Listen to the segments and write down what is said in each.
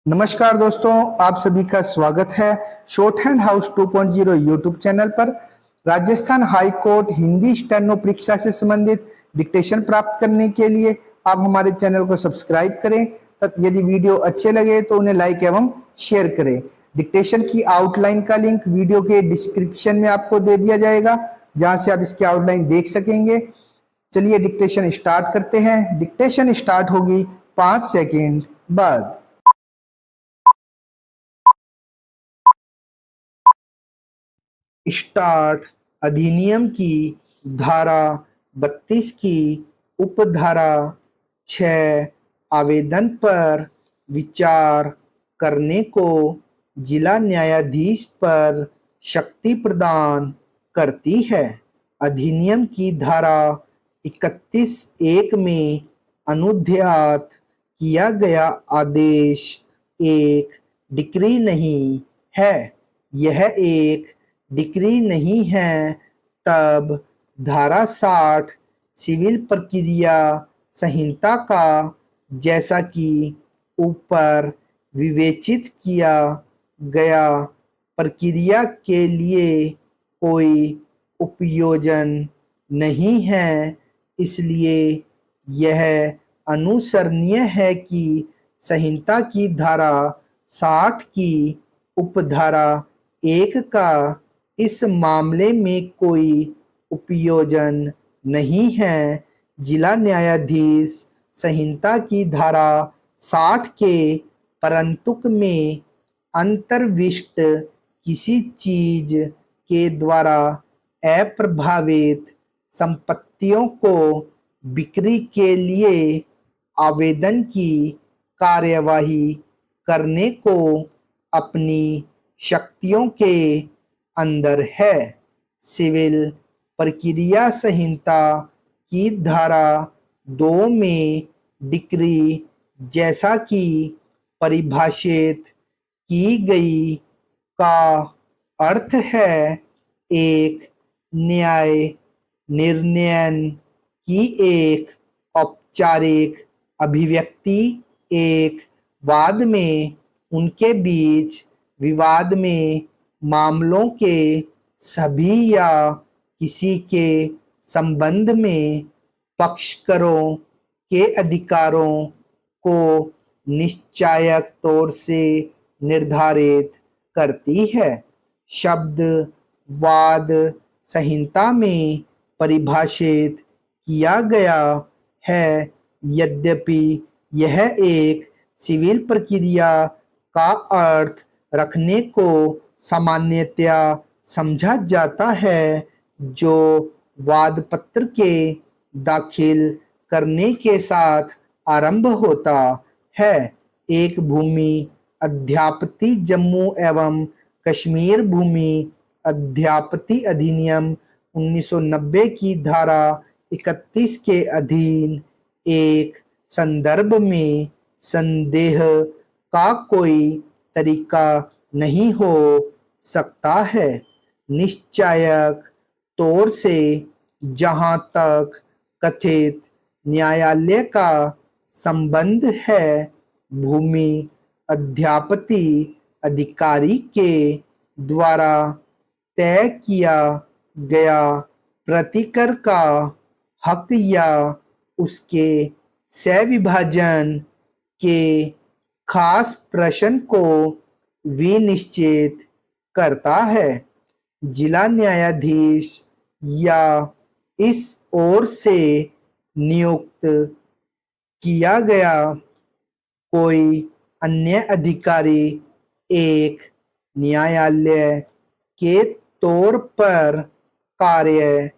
नमस्कार दोस्तों, आप सभी का स्वागत है short hand house 2.0 YouTube channel पर। Rajasthan high court Hindi steno परीक्षा से संबंधित डिक्टेशन प्राप्त करने के लिए आप हमारे चैनल को सब्सक्राइब करें तथा यदि वीडियो अच्छे लगे तो उन्हें लाइक एवं शेयर करें। डिक्टेशन की आउटलाइन का लिंक वीडियो के डिस्क्रिप्शन में आपको दे दिया जाएगा, जहां से आप इसकी आउटलाइन देख सकेंगे। चलिए डिक्टेशन स्टार्ट करते हैं। डिक्टेशन स्टार्ट होगी 5 सेकेंड बाद। स्टार्ट। अधिनियम की धारा 32 की उपधारा 6 आवेदन पर विचार करने को जिला न्यायाधीश पर शक्ति प्रदान करती है। अधिनियम की धारा 31(1) में अनुज्ञात किया गया आदेश एक डिक्री नहीं है। यह एक डिक्री नहीं है तब धारा 60 सिविल प्रक्रिया संहिता का जैसा कि ऊपर विवेचित किया गया प्रक्रिया के लिए कोई उपयोजन नहीं है, इसलिए यह अनुसरणीय है कि संहिता की धारा 60 की उपधारा 1 का इस मामले में कोई उपयोजन नहीं है। जिला न्यायाधीश संहिता की धारा 60 के परंतुक में अंतर्विष्ट किसी चीज के द्वारा अप्रभावित संपत्तियों को बिक्री के लिए आवेदन की कार्यवाही करने को अपनी शक्तियों के अंदर है। सिविल प्रक्रिया संहिता की धारा 2 में डिक्री जैसा कि परिभाषित की गई का अर्थ है एक न्याय निर्णय की एक औपचारिक अभिव्यक्ति, एक वाद में उनके बीच विवाद में मामलों के सभी या किसी के संबंध में पक्षकारों के अधिकारों को निश्चायक तौर से निर्धारित करती है। शब्द वाद संहिता में परिभाषित किया गया है, यद्यपि यह एक सिविल प्रक्रिया का अर्थ रखने को सामान्यतया समझा जाता है जो वाद पत्र के दाखिल करने के साथ आरंभ होता है। एक भूमि अध्यापति जम्मू एवं कश्मीर भूमि अध्यापति अधिनियम 1990 की धारा 31 के अधीन एक संदर्भ में संदेह का कोई तरीका नहीं हो सकता है। निश्चायक तौर से जहां तक कथित न्यायालय का संबंध है, भूमि अध्यापति अधिकारी के द्वारा तय किया गया प्रतिकर का हक या उसके सहविभाजन के खास प्रश्न को विनिश्चित करता है। जिला न्यायाधीश या इस ओर से नियुक्त किया गया कोई अन्य अधिकारी एक न्यायालय के तौर पर कार्य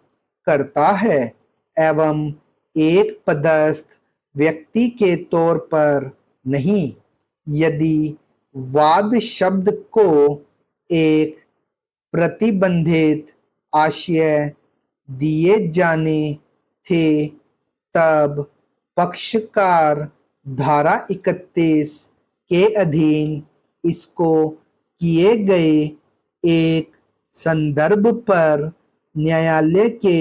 करता है एवं एक पदस्थ व्यक्ति के तौर पर नहीं। यदि वाद शब्द को एक प्रतिबंधित आशय दिए जाने थे तब पक्षकार धारा 31 के अधीन इसको किए गए एक संदर्भ पर न्यायालय के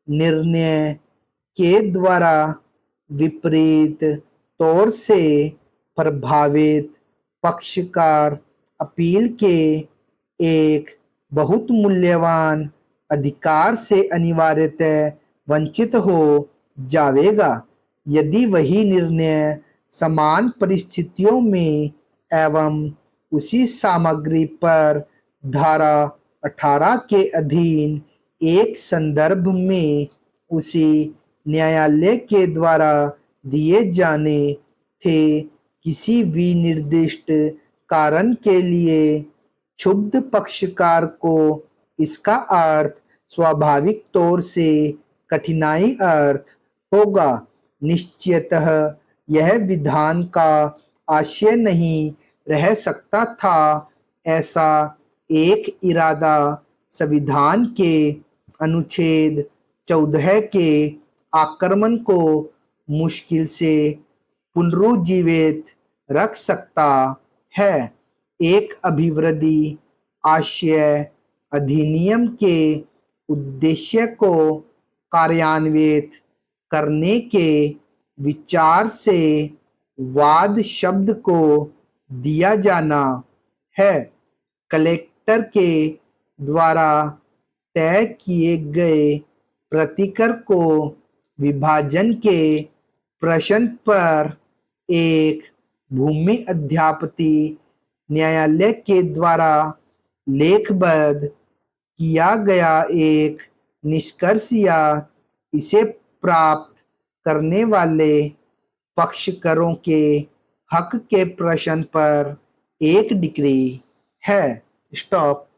निर्णय के द्वारा विपरीत तौर से प्रभावित पक्षकार अपील के एक बहुत मूल्यवान अधिकार से अनिवार्यतः वंचित हो जाएगा यदि वही निर्णय समान परिस्थितियों में एवं उसी सामग्री पर धारा 18 के अधीन एक संदर्भ में उसी न्यायालय के द्वारा दिए जाने थे किसी विनिर्दिष्ट कारण के लिए क्षुब्ध पक्षकार को इसका अर्थ स्वाभाविक तौर से कठिनाई अर्थ होगा। निश्चयतः यह विधान का आशय नहीं रह सकता था। ऐसा एक इरादा संविधान के अनुच्छेद 14 के आक्रमण को मुश्किल से पुनरुज्जीवित रख सकता है। एक अभिवृद्धि आशय अधिनियम के उद्देश्य को कार्यान्वित करने के विचार से वाद शब्द को दिया जाना है। कलेक्टर के द्वारा तय किए गए प्रतिकर को विभाजन के प्रश्न पर एक भूमि अध्यापति न्यायालय के द्वारा लेखबद्ध किया गया एक निष्कर्ष या इसे प्राप्त करने वाले पक्षकारों के हक के प्रश्न पर एक डिक्री है। स्टॉप।